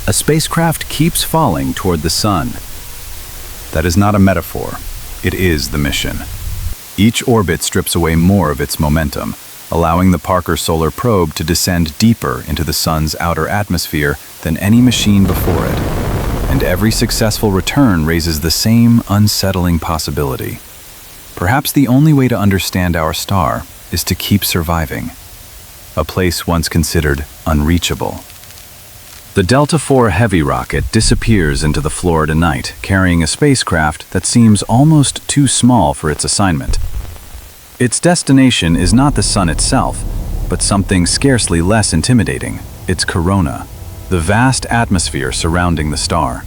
A spacecraft keeps falling toward the sun. That is not a metaphor. It is the mission. Each orbit strips away more of its momentum, allowing the Parker Solar Probe to descend deeper into the sun's outer atmosphere than any machine before it. And every successful return raises the same unsettling possibility. Perhaps the only way to understand our star is to keep surviving. A place once considered unreachable. The Delta IV Heavy rocket disappears into the Florida night, carrying a spacecraft that seems almost too small for its assignment. Its destination is not the sun itself, but something scarcely less intimidating, its corona, the vast atmosphere surrounding the star.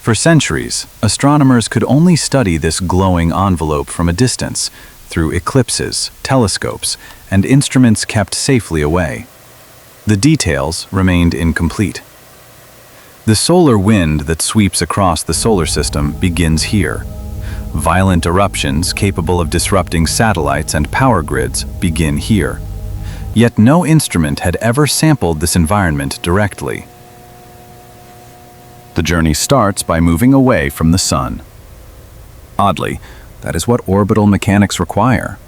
For centuries, astronomers could only study this glowing envelope from a distance, through eclipses, telescopes, and instruments kept safely away. The details remained incomplete. The solar wind that sweeps across the solar system begins here. Violent eruptions capable of disrupting satellites and power grids begin here. Yet no instrument had ever sampled this environment directly. The journey starts by moving away from the sun. Oddly, that is what orbital mechanics require.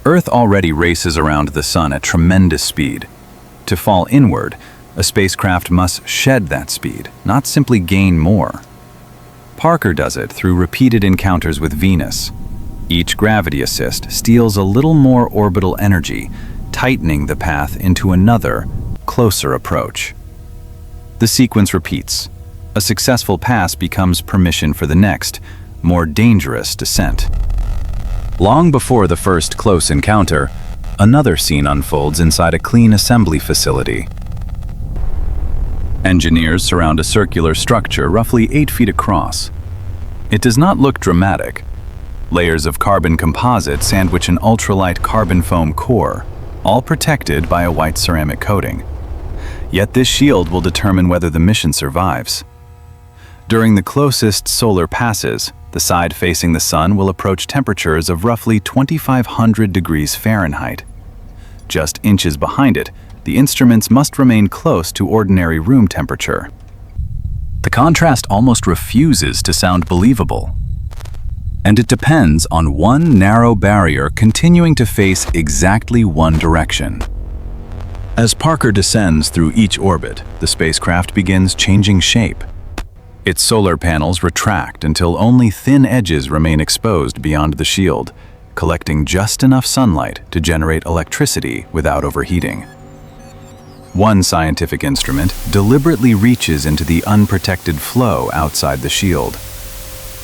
Earth already races around the sun at tremendous speed. To fall inward, a spacecraft must shed that speed, not simply gain more. Parker does it through repeated encounters with Venus. Each gravity assist steals a little more orbital energy, tightening the path into another, closer approach. The sequence repeats. A successful pass becomes permission for the next, more dangerous descent. Long before the first close encounter, another scene unfolds inside a clean assembly facility. Engineers surround a circular structure roughly 8 feet across. It does not look dramatic. Layers of carbon composite sandwich an ultralight carbon foam core, all protected by a white ceramic coating. Yet this shield will determine whether the mission survives. During the closest solar passes, the side facing the sun will approach temperatures of roughly 2,500 degrees Fahrenheit. Just inches behind it, the instruments must remain close to ordinary room temperature. The contrast almost refuses to sound believable. And it depends on one narrow barrier continuing to face exactly one direction. As Parker descends through each orbit, the spacecraft begins changing shape. Its solar panels retract until only thin edges remain exposed beyond the shield, collecting just enough sunlight to generate electricity without overheating. One scientific instrument deliberately reaches into the unprotected flow outside the shield.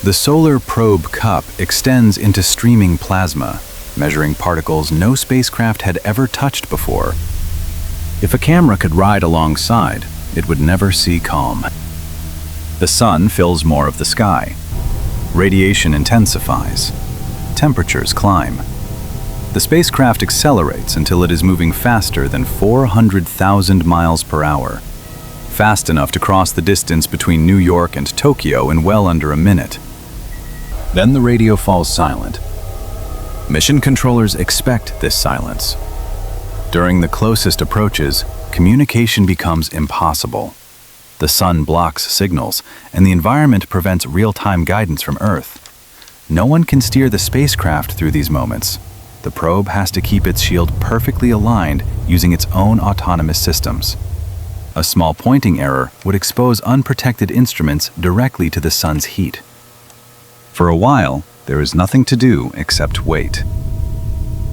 The solar probe cup extends into streaming plasma, measuring particles no spacecraft had ever touched before. If a camera could ride alongside, it would never see calm. The sun fills more of the sky. Radiation intensifies. Temperatures climb. The spacecraft accelerates until it is moving faster than 400,000 miles per hour, fast enough to cross the distance between New York and Tokyo in well under a minute. Then the radio falls silent. Mission controllers expect this silence. During the closest approaches, communication becomes impossible. The sun blocks signals, and the environment prevents real-time guidance from Earth. No one can steer the spacecraft through these moments. The probe has to keep its shield perfectly aligned using its own autonomous systems. A small pointing error would expose unprotected instruments directly to the sun's heat. For a while, there is nothing to do except wait.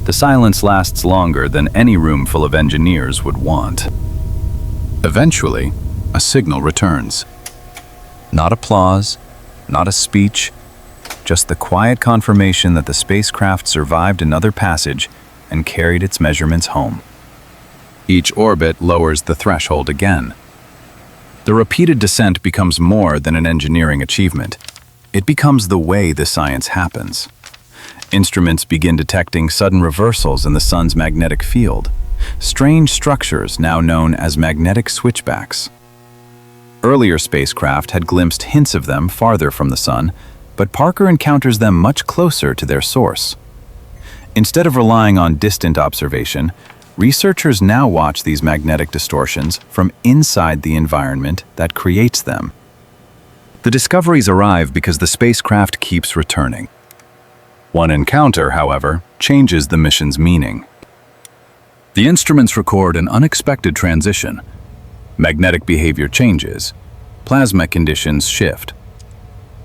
The silence lasts longer than any room full of engineers would want. Eventually, a signal returns. Not applause, not a speech, just the quiet confirmation that the spacecraft survived another passage and carried its measurements home. Each orbit lowers the threshold again. The repeated descent becomes more than an engineering achievement. It becomes the way the science happens. Instruments begin detecting sudden reversals in the sun's magnetic field, strange structures now known as magnetic switchbacks. Earlier spacecraft had glimpsed hints of them farther from the sun, but Parker encounters them much closer to their source. Instead of relying on distant observation, Researchers now watch these magnetic distortions from inside the environment that creates them. The discoveries arrive because the spacecraft keeps returning. One encounter, however, changes the mission's meaning. The instruments record an unexpected transition. Magnetic behavior changes. Plasma conditions shift.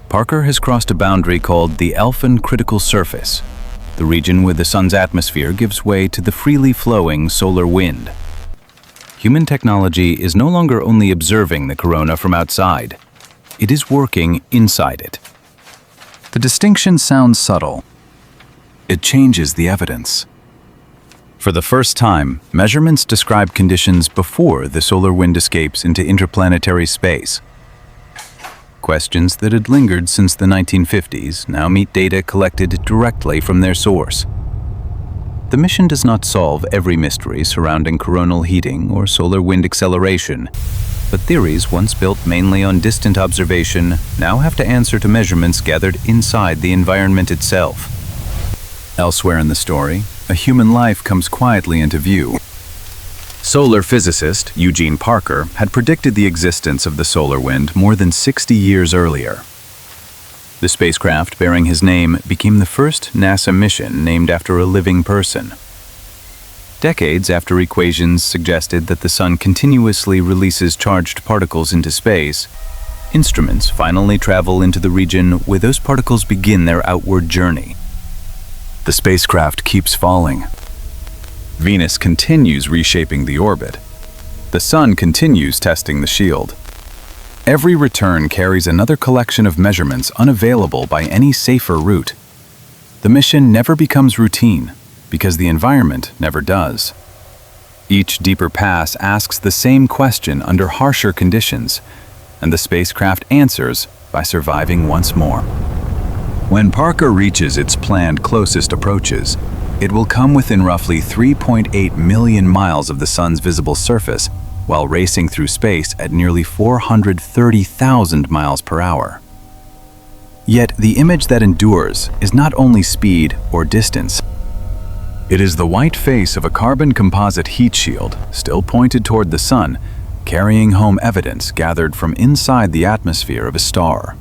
Parker has crossed a boundary called the Alfvén critical surface. The region where the sun's atmosphere gives way to the freely flowing solar wind. Human technology is no longer only observing the corona from outside. It is working inside it. The distinction sounds subtle. It changes the evidence. For the first time, measurements describe conditions before the solar wind escapes into interplanetary space. Questions that had lingered since the 1950s now meet data collected directly from their source. The mission does not solve every mystery surrounding coronal heating or solar wind acceleration, but theories once built mainly on distant observation now have to answer to measurements gathered inside the environment itself. Elsewhere in the story, a human life comes quietly into view. Solar physicist Eugene Parker had predicted the existence of the solar wind more than 60 years earlier. The spacecraft bearing his name became the first NASA mission named after a living person. Decades after equations suggested that the sun continuously releases charged particles into space, instruments finally travel into the region where those particles begin their outward journey. The spacecraft keeps falling. Venus continues reshaping the orbit. The sun continues testing the shield. Every return carries another collection of measurements unavailable by any safer route. The mission never becomes routine, because the environment never does. Each deeper pass asks the same question under harsher conditions, and the spacecraft answers by surviving once more. When Parker reaches its planned closest approaches, it will come within roughly 3.8 million miles of the sun's visible surface, while racing through space at nearly 430,000 miles per hour. Yet the image that endures is not only speed or distance. It is the white face of a carbon-composite heat shield, still pointed toward the sun, carrying home evidence gathered from inside the atmosphere of a star.